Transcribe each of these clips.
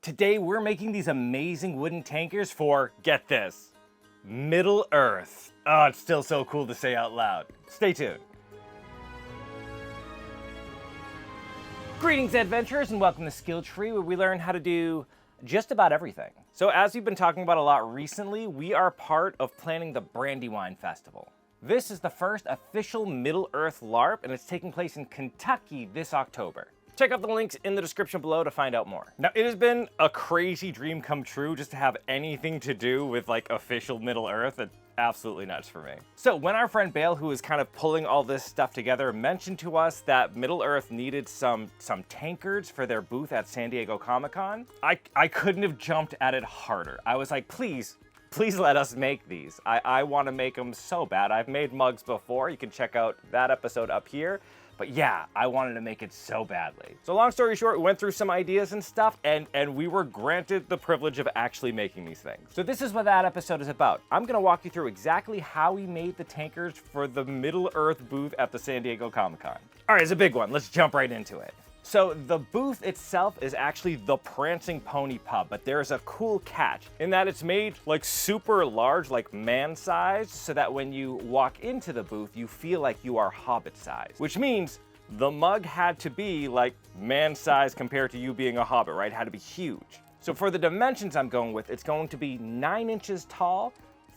Today we're making these amazing wooden tankers for, get this, Middle Earth. Oh, it's still so cool to say out loud. Stay tuned. Greetings, adventurers, and welcome to Skill Tree, where we learn how to do just about everything. So as we've been talking about a lot recently, we are part of planning the Brandywine Festival. This is the first official Middle Earth LARP, and it's taking place in Kentucky this October. Check out the links in the description below to find out more. Now, it has been a crazy dream come true just to have anything to do with like official Middle Earth. It's absolutely nuts for me. So when our friend Bale, who is kind of pulling all this stuff together, mentioned to us that Middle Earth needed some tankards for their booth at San Diego Comic-Con, I couldn't have jumped at it harder. I was like, please let us make these. I want to make them so bad. I've made mugs before. You can check out that episode up here. But yeah, I wanted to make it so badly. So long story short, we went through some ideas and stuff, and we were granted the privilege of actually making these things. So this is what that episode is about. I'm gonna walk you through exactly how we made the tankards for the Middle Earth booth at the San Diego Comic-Con. All right, it's a big one. Let's jump right into it. So the booth itself is actually the Prancing Pony pub, but there's a cool catch in that it's made like super large, like man-sized, so that when you walk into the booth, you feel like you are hobbit-sized, which means the mug had to be like man-sized compared to you being a hobbit, right? It had to be huge. So for the dimensions I'm going with, it's going to be 9 inches tall,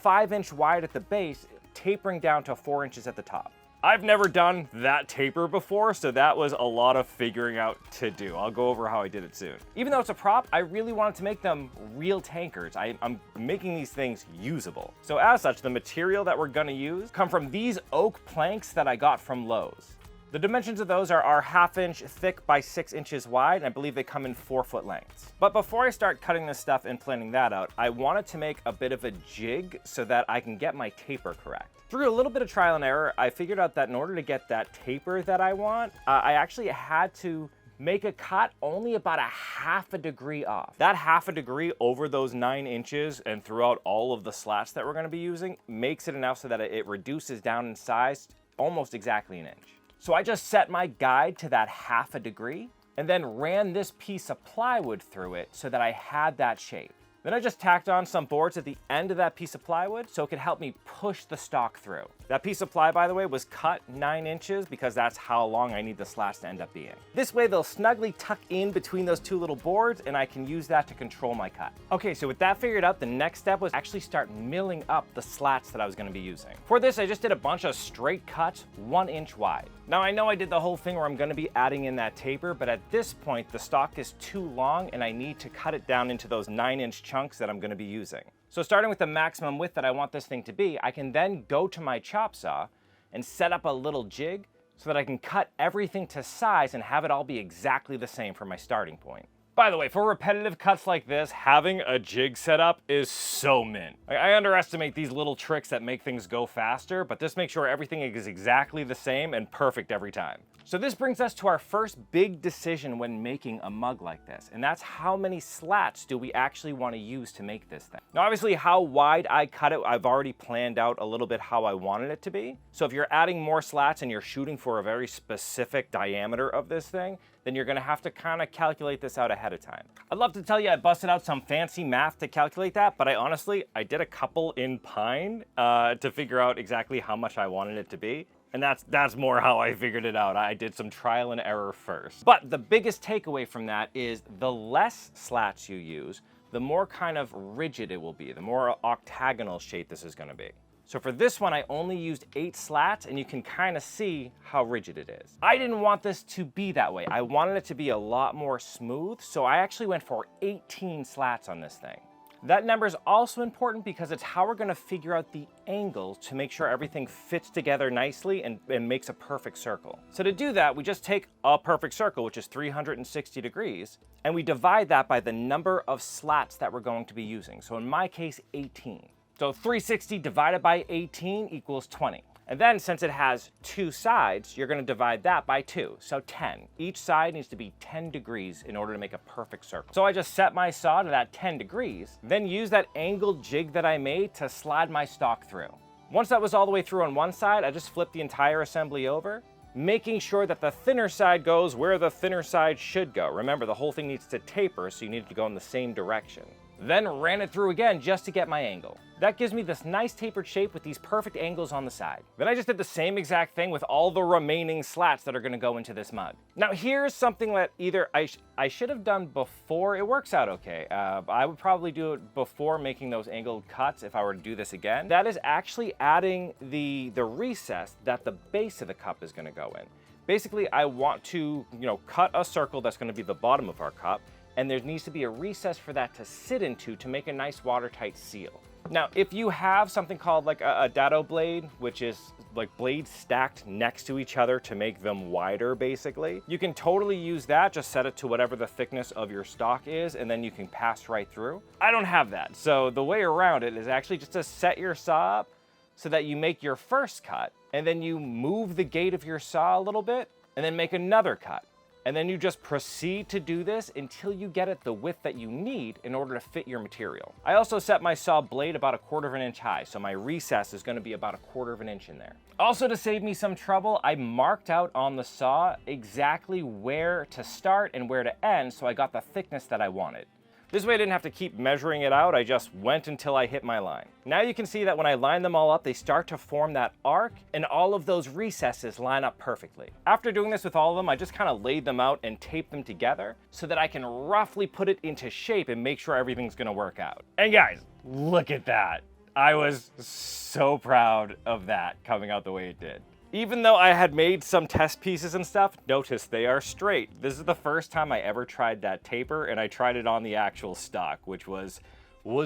5-inch wide at the base, tapering down to 4 inches at the top. I've never done that taper before, so that was a lot of figuring out to do. I'll go over how I did it soon. Even though it's a prop, I really wanted to make them real tankards. I'm making these things usable. So as such, the material that we're gonna use come from these oak planks that I got from Lowe's. The dimensions of those are 1/2 inch thick by 6 inches wide, and I believe they come in 4-foot lengths. But before I start cutting this stuff and planning that out, I wanted to make a bit of a jig so that I can get my taper correct. Through a little bit of trial and error, I figured out that in order to get that taper that I want, I actually had to make a cut only about 1/2 degree off. That 1/2 degree over those 9 inches and throughout all of the slats that we're gonna be using makes it enough so that it reduces down in size almost exactly 1 inch. So I just set my guide to that 1/2 degree and then ran this piece of plywood through it so that I had that shape. Then I just tacked on some boards at the end of that piece of plywood so it could help me push the stock through. That piece of ply, by the way, was cut 9 inches because that's how long I need the slats to end up being. This way they'll snugly tuck in between those two little boards and I can use that to control my cut. Okay, so with that figured out, the next step was actually start milling up the slats that I was gonna be using. For this, I just did a bunch of straight cuts 1 inch wide. Now I know I did the whole thing where I'm gonna be adding in that taper, but at this point, the stock is too long and I need to cut it down into those 9-inch chunks that I'm gonna be using. So starting with the maximum width that I want this thing to be, I can then go to my chop saw and set up a little jig so that I can cut everything to size and have it all be exactly the same for my starting point. By the way, for repetitive cuts like this, having a jig set up is so mint. I underestimate these little tricks that make things go faster, but this makes sure everything is exactly the same and perfect every time. So this brings us to our first big decision when making a mug like this, and that's how many slats do we actually want to use to make this thing. Now obviously how wide I cut it, I've already planned out a little bit how I wanted it to be. So if you're adding more slats and you're shooting for a very specific diameter of this thing, then you're gonna have to kind of calculate this out ahead of time. I'd love to tell you I busted out some fancy math to calculate that, but I did a couple in pine to figure out exactly how much I wanted it to be. And that's more how I figured it out. I did some trial and error first. But the biggest takeaway from that is the less slats you use, the more kind of rigid it will be, the more octagonal shape this is gonna be. So for this one, I only used 8 slats, and you can kind of see how rigid it is. I didn't want this to be that way. I wanted it to be a lot more smooth, so I actually went for 18 slats on this thing. That number is also important because it's how we're gonna figure out the angles to make sure everything fits together nicely and makes a perfect circle. So to do that, we just take a perfect circle, which is 360 degrees, and we divide that by the number of slats that we're going to be using. So in my case, 18. So 360 divided by 18 equals 20. And then since it has 2 sides, you're gonna divide that by 2, so 10. Each side needs to be 10 degrees in order to make a perfect circle. So I just set my saw to that 10 degrees, then use that angled jig that I made to slide my stock through. Once that was all the way through on one side, I just flipped the entire assembly over, making sure that the thinner side goes where the thinner side should go. Remember, the whole thing needs to taper, so you need to go in the same direction. Then ran it through again just to get my angle. That gives me this nice tapered shape with these perfect angles on the side. Then I just did the same exact thing with all the remaining slats that are gonna go into this mug. Now here's something that either I should have done before. It works out okay. I would probably do it before making those angled cuts if I were to do this again. That is actually adding the recess that the base of the cup is gonna go in. Basically, I want to, cut a circle that's gonna be the bottom of our cup, and there needs to be a recess for that to sit into to make a nice watertight seal. Now, if you have something called like a dado blade, which is like blades stacked next to each other to make them wider, basically, you can totally use that. Just set it to whatever the thickness of your stock is, and then you can pass right through. I don't have that, so the way around it is actually just to set your saw up so that you make your first cut, and then you move the gate of your saw a little bit, and then make another cut. And then you just proceed to do this until you get it the width that you need in order to fit your material. I also set my saw blade about 1/4 of an inch high, so my recess is gonna be about 1/4 of an inch in there. Also, to save me some trouble, I marked out on the saw exactly where to start and where to end, so I got the thickness that I wanted. This way I didn't have to keep measuring it out, I just went until I hit my line. Now you can see that when I line them all up, they start to form that arc, and all of those recesses line up perfectly. After doing this with all of them, I just kind of laid them out and taped them together so that I can roughly put it into shape and make sure everything's gonna work out. And guys, look at that. I was so proud of that coming out the way it did. Even though I had made some test pieces and stuff, notice they are straight. This is the first time I ever tried that taper, and I tried it on the actual stock, which was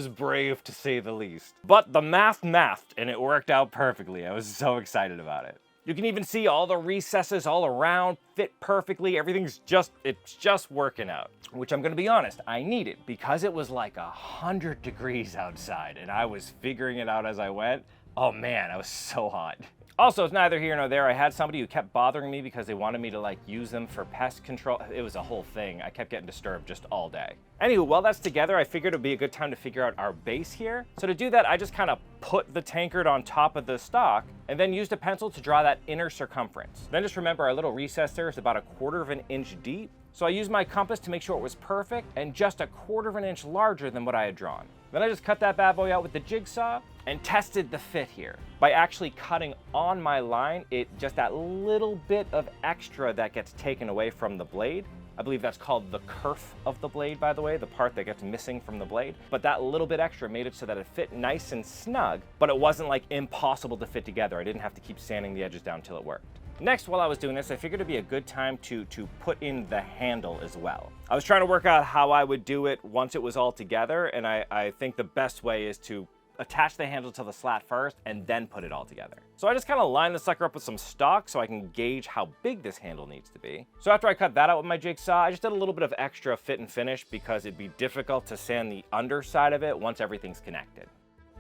brave to say the least. But the mathed, and it worked out perfectly. I was so excited about it. You can even see all the recesses all around fit perfectly. Everything's it's just working out, which I'm gonna be honest, I needed because it was like 100 degrees outside, and I was figuring it out as I went. Oh man, I was so hot. Also, it's neither here nor there. I had somebody who kept bothering me because they wanted me to use them for pest control. It was a whole thing. I kept getting disturbed just all day. Anywho, while that's together, I figured it'd be a good time to figure out our base here. So to do that, I just kind of put the tankard on top of the stock and then used a pencil to draw that inner circumference. Then just remember our little recess there is about 1/4 of an inch deep. So I used my compass to make sure it was perfect and just 1/4 of an inch larger than what I had drawn. Then I just cut that bad boy out with the jigsaw and tested the fit here. By actually cutting on my line, just that little bit of extra that gets taken away from the blade. I believe that's called the kerf of the blade, by the way, the part that gets missing from the blade. But that little bit extra made it so that it fit nice and snug, but it wasn't impossible to fit together. I didn't have to keep sanding the edges down until it worked. Next, while I was doing this, I figured it'd be a good time to put in the handle as well. I was trying to work out how I would do it once it was all together, and I think the best way is to attach the handle to the slat first and then put it all together. So I just kind of lined the sucker up with some stock so I can gauge how big this handle needs to be. So after I cut that out with my jigsaw, I just did a little bit of extra fit and finish because it'd be difficult to sand the underside of it once everything's connected.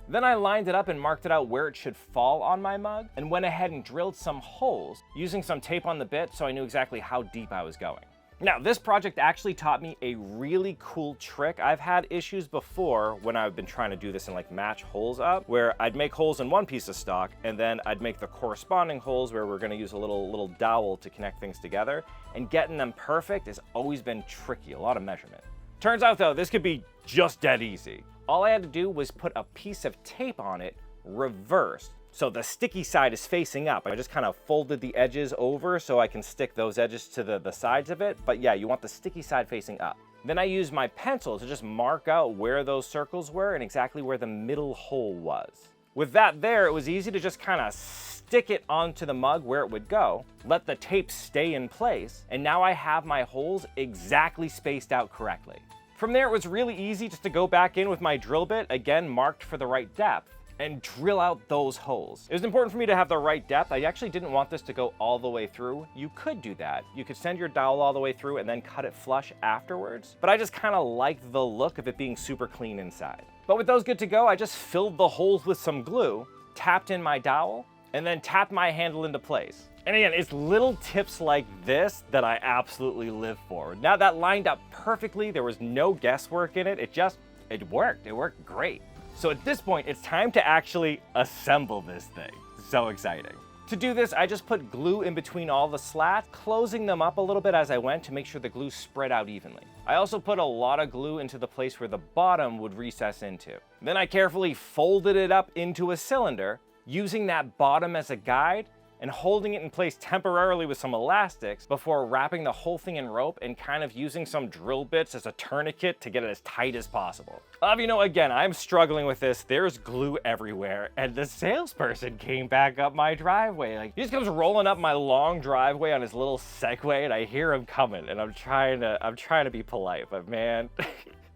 Then I lined it up and marked it out where it should fall on my mug and went ahead and drilled some holes using some tape on the bit so I knew exactly how deep I was going. Now, this project actually taught me a really cool trick. I've had issues before when I've been trying to do this and match holes up, where I'd make holes in one piece of stock and then I'd make the corresponding holes where we're gonna use a little dowel to connect things together, and getting them perfect has always been tricky, a lot of measurement. Turns out though, this could be just dead easy. All I had to do was put a piece of tape on it, reversed, so the sticky side is facing up. I just kind of folded the edges over so I can stick those edges to the sides of it. But yeah, you want the sticky side facing up. Then I used my pencil to just mark out where those circles were and exactly where the middle hole was. With that there, it was easy to just kind of stick it onto the mug where it would go, let the tape stay in place, and now I have my holes exactly spaced out correctly. From there, it was really easy just to go back in with my drill bit, again marked for the right depth, and drill out those holes. It was important for me to have the right depth. I actually didn't want this to go all the way through. You could do that. You could send your dowel all the way through and then cut it flush afterwards, but I just kind of liked the look of it being super clean inside. But with those good to go, I just filled the holes with some glue, tapped in my dowel, and then tapped my handle into place. And again, it's little tips like this that I absolutely live for. Now that lined up perfectly, there was no guesswork in it. It worked. It worked great. So at this point, it's time to actually assemble this thing. So exciting. To do this, I just put glue in between all the slats, closing them up a little bit as I went to make sure the glue spread out evenly. I also put a lot of glue into the place where the bottom would recess into. Then I carefully folded it up into a cylinder, using that bottom as a guide and holding it in place temporarily with some elastics before wrapping the whole thing in rope and kind of using some drill bits as a tourniquet to get it as tight as possible. You know, again, I'm struggling with this. There's glue everywhere, and the salesperson came back up my driveway. Like, he just comes rolling up my long driveway on his little Segway, and I hear him coming, and I'm trying to be polite, but man,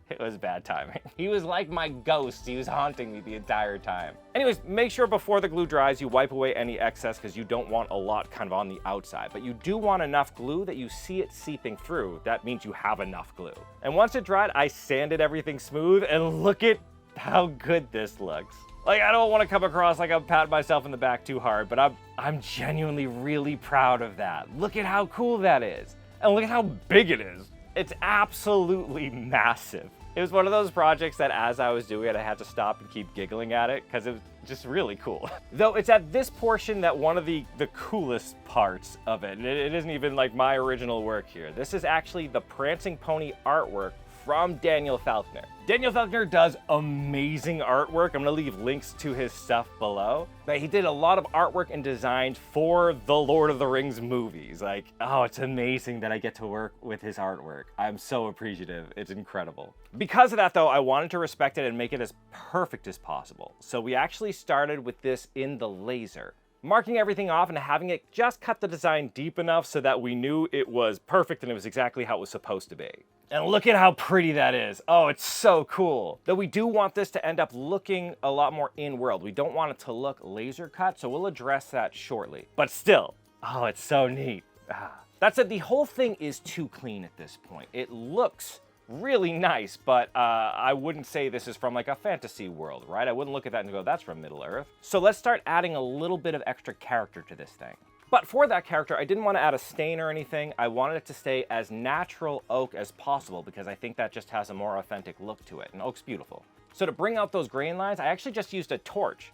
it was bad timing. He was like my ghost. He was haunting me the entire time. Anyways, make sure before the glue dries, you wipe away any excess because you don't want a lot kind of on the outside, but you do want enough glue that you see it seeping through. That means you have enough glue. And once it dried, I sanded everything smooth, and look at how good this looks. Like, I don't want to come across like I'm patting myself in the back too hard, but I'm genuinely really proud of that. Look at how cool that is. And look at how big it is. It's absolutely massive. It was one of those projects that as I was doing it, I had to stop and keep giggling at it because it was just really cool. Though it's at this portion that one of the coolest parts of it, and it isn't even like my original work here. This is actually the Prancing Pony artwork from Daniel Falconer. Daniel Falconer does amazing artwork. I'm gonna leave links to his stuff below. But he did a lot of artwork and design for the Lord of the Rings movies. Like, oh, it's amazing that I get to work with his artwork. I'm so appreciative. It's incredible. Because of that though, I wanted to respect it and make it as perfect as possible. So we actually started with this in the laser, marking everything off and having it just cut the design deep enough so that we knew it was perfect and it was exactly how it was supposed to be. And look at how pretty that is. Oh, it's so cool. Though we do want this to end up looking a lot more in-world. We don't want it to look laser cut, so we'll address that shortly. But still, oh, it's so neat. That said, the whole thing is too clean at this point. It looks really nice, but I wouldn't say this is from like a fantasy world, right? I wouldn't look at that and go, that's from Middle-earth. So let's start adding a little bit of extra character to this thing. But for that character, I didn't want to add a stain or anything. I wanted it to stay as natural oak as possible because I think that just has a more authentic look to it, and oak's beautiful. So to bring out those grain lines, I actually just used a torch,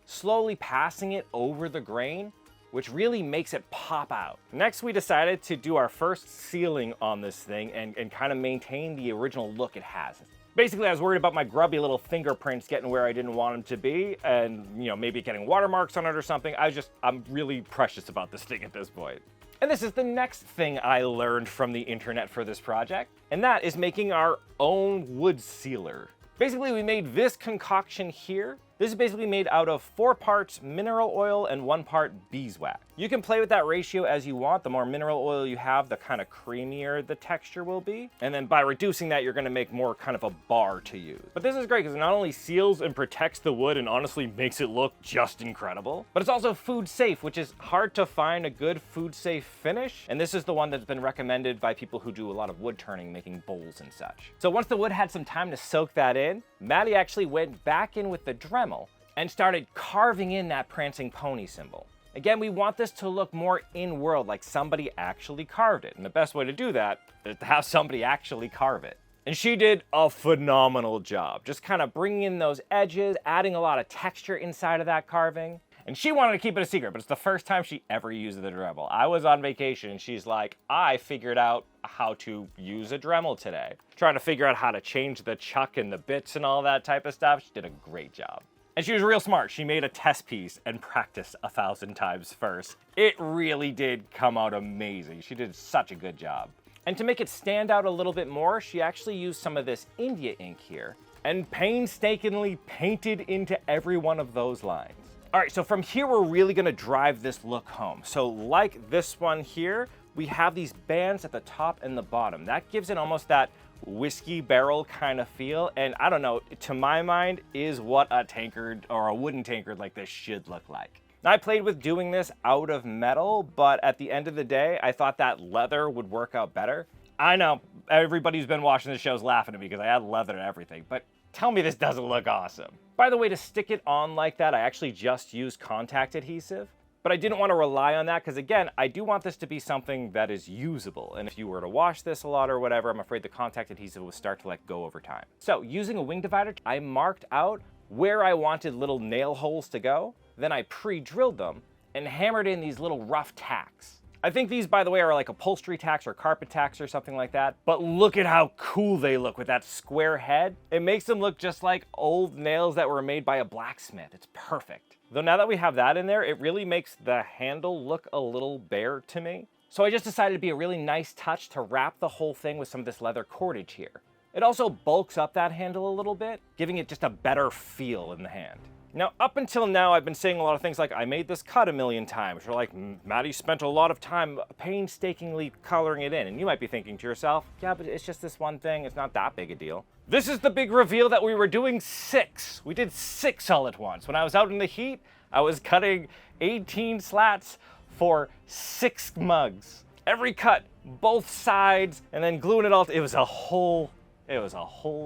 slowly passing it over the grain, which really makes it pop out. Next, we decided to do our first sealing on this thing and kind of maintain the original look it has. Basically, I was worried about my grubby little fingerprints getting where I didn't want them to be and, you know, maybe getting watermarks on it or something. I'm really precious about this thing at this point. And this is the next thing I learned from the internet for this project, and that is making our own wood sealer. Basically, we made this concoction here. This is basically made out of 4 parts mineral oil and 1 part beeswax. You can play with that ratio as you want. The more mineral oil you have, the kind of creamier the texture will be. And then by reducing that, you're gonna make more kind of a bar to use. But this is great because it not only seals and protects the wood and honestly makes it look just incredible, but it's also food safe, which is hard to find a good food safe finish. And this is the one that's been recommended by people who do a lot of wood turning, making bowls and such. So once the wood had some time to soak that in, Maddie actually went back in with the Dremel and started carving in that Prancing Pony symbol. Again, we want this to look more in-world, like somebody actually carved it. And the best way to do that is to have somebody actually carve it. And she did a phenomenal job, just kind of bringing in those edges, adding a lot of texture inside of that carving. And she wanted to keep it a secret, but it's the first time she ever used the Dremel. I was on vacation and she's like, I figured out how to use a Dremel today. Trying to figure out how to change the chuck and the bits and all that type of stuff. She did a great job. And she was real smart. She made a test piece and practiced 1,000 times first. It really did come out amazing. She did such a good job. And to make it stand out a little bit more, she actually used some of this India ink here and painstakingly painted into every one of those lines. All right, so from here, we're really gonna drive this look home. So like this one here, we have these bands at the top and the bottom. That gives it almost that whiskey barrel kind of feel, and I don't know, to my mind, is what a tankard or a wooden tankard like this should look like. Now, I played with doing this out of metal, but at the end of the day, I thought that leather would work out better. I know, everybody who's been watching the show's laughing at me because I had leather and everything, but tell me this doesn't look awesome. By the way, to stick it on like that, I actually just used contact adhesive. But I didn't want to rely on that because, again, I do want this to be something that is usable. And if you were to wash this a lot or whatever, I'm afraid the contact adhesive will start to let go over time. So using a wing divider, I marked out where I wanted little nail holes to go. Then I pre-drilled them and hammered in these little rough tacks. I think these, by the way, are like upholstery tacks or carpet tacks or something like that. But look at how cool they look with that square head. It makes them look just like old nails that were made by a blacksmith. It's perfect. Though now that we have that in there, it really makes the handle look a little bare to me. So I just decided it'd be a really nice touch to wrap the whole thing with some of this leather cordage here. It also bulks up that handle a little bit, giving it just a better feel in the hand. Now, up until now, I've been saying a lot of things like, I made this cut a million times, or like, Maddie spent a lot of time painstakingly coloring it in. And you might be thinking to yourself, yeah, but it's just this one thing, it's not that big a deal. This is the big reveal that we were doing 6. We did 6 all at once. When I was out in the heat, I was cutting 18 slats for 6 mugs. Every cut, both sides, and then gluing it all. It was a whole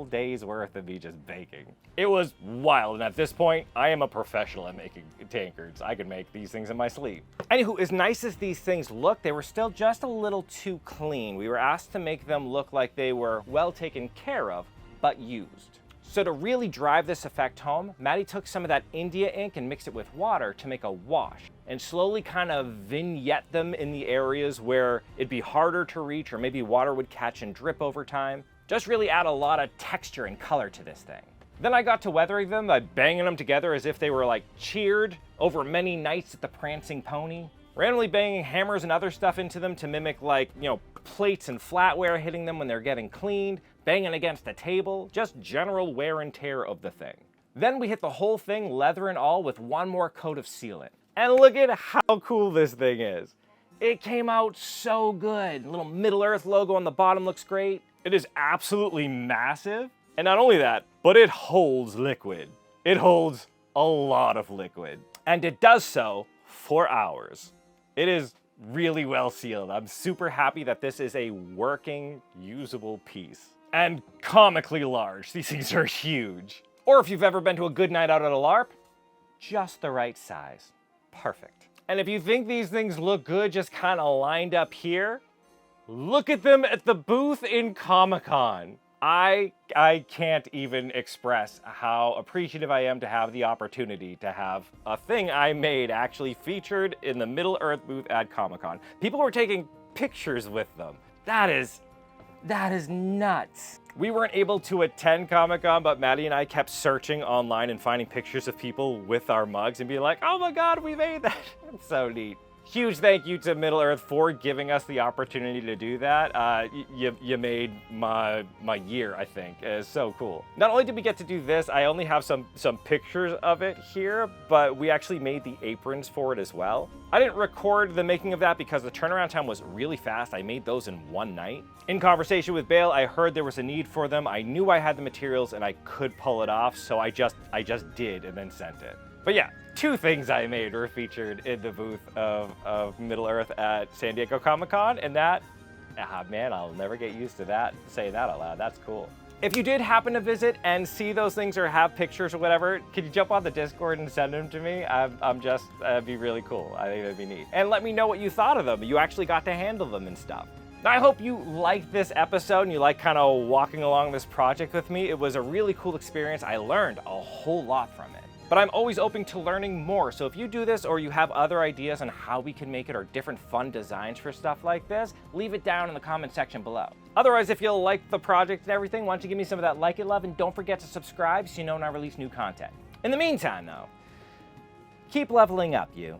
day's worth of me just baking. It was wild, and at this point, I am a professional at making tankards. I can make these things in my sleep. Anywho, as nice as these things look, they were still just a little too clean. We were asked to make them look like they were well taken care of, but used. So to really drive this effect home, Maddie took some of that India ink and mixed it with water to make a wash, and slowly kind of vignette them in the areas where it'd be harder to reach, or maybe water would catch and drip over time. Just really add a lot of texture and color to this thing. Then I got to weathering them by banging them together as if they were like cheered over many nights at the Prancing Pony. Randomly banging hammers and other stuff into them to mimic like, plates and flatware hitting them when they're getting cleaned, banging against the table, just general wear and tear of the thing. Then we hit the whole thing, leather and all, with one more coat of sealant. And look at how cool this thing is. It came out so good. Little Middle Earth logo on the bottom looks great. It is absolutely massive. And not only that, but it holds liquid. It holds a lot of liquid. And it does so for hours. It is really well sealed. I'm super happy that this is a working, usable piece. And comically large. These things are huge. Or if you've ever been to a good night out at a LARP, just the right size. Perfect. And if you think these things look good just kind of lined up here, look at them at the booth in Comic-Con. I can't even express how appreciative I am to have the opportunity to have a thing I made actually featured in the Middle Earth booth at Comic-Con. People were taking pictures with them. That is nuts. We weren't able to attend Comic-Con, but Maddie and I kept searching online and finding pictures of people with our mugs and being like, oh my God, we made that. It's so neat. Huge thank you to Middle Earth for giving us the opportunity to do that. You made my year, I think. It's so cool. Not only did we get to do this, I only have some pictures of it here, but we actually made the aprons for it as well. I didn't record the making of that because the turnaround time was really fast. I made those in one night. In conversation with Bale, I heard there was a need for them. I knew I had the materials and I could pull it off, so I just did and then sent it. But yeah, 2 things I made were featured in the booth of Middle Earth at San Diego Comic-Con, and that, man, I'll never get used to that, saying that out loud. That's cool. If you did happen to visit and see those things or have pictures or whatever, could you jump on the Discord and send them to me? That'd be really cool. I think that'd be neat. And let me know what you thought of them. You actually got to handle them and stuff. I hope you liked this episode and you like kind of walking along this project with me. It was a really cool experience. I learned a whole lot from it. But I'm always open to learning more, so if you do this or you have other ideas on how we can make it or different fun designs for stuff like this, leave it down in the comment section below. Otherwise, if you like the project and everything, why don't you give me some of that like it love, and don't forget to subscribe so you know when I release new content. In the meantime, though, keep leveling up, you.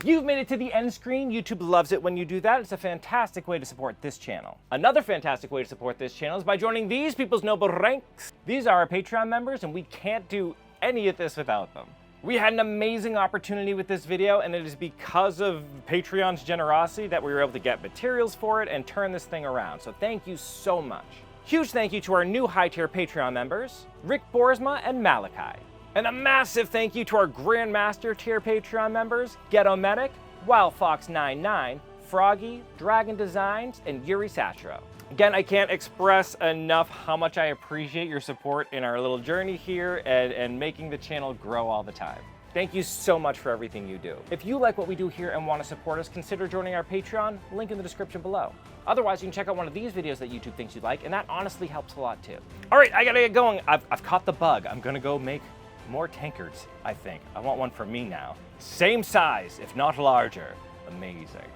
You've made it to the end screen. YouTube loves it when you do that. It's a fantastic way to support this channel. Another fantastic way to support this channel is by joining these people's noble ranks. These are our Patreon members, and we can't do any of this without them. We had an amazing opportunity with this video, and it is because of Patreon's generosity that we were able to get materials for it and turn this thing around. So thank you so much. Huge thank you to our new high-tier Patreon members, Rick Borsma and Malachi. And a massive thank you to our Grandmaster tier Patreon members, Ghetto Medic, WildFox99, Froggy, Dragon Designs, and Yuri Satro. Again, I can't express enough how much I appreciate your support in our little journey here and making the channel grow all the time. Thank you so much for everything you do. If you like what we do here and want to support us, consider joining our Patreon, link in the description below. Otherwise, you can check out one of these videos that YouTube thinks you'd like, and that honestly helps a lot too. All right, I gotta get going. I've caught the bug. I'm gonna go make More tankards, I think. I want one for me now. Same size, if not larger. Amazing.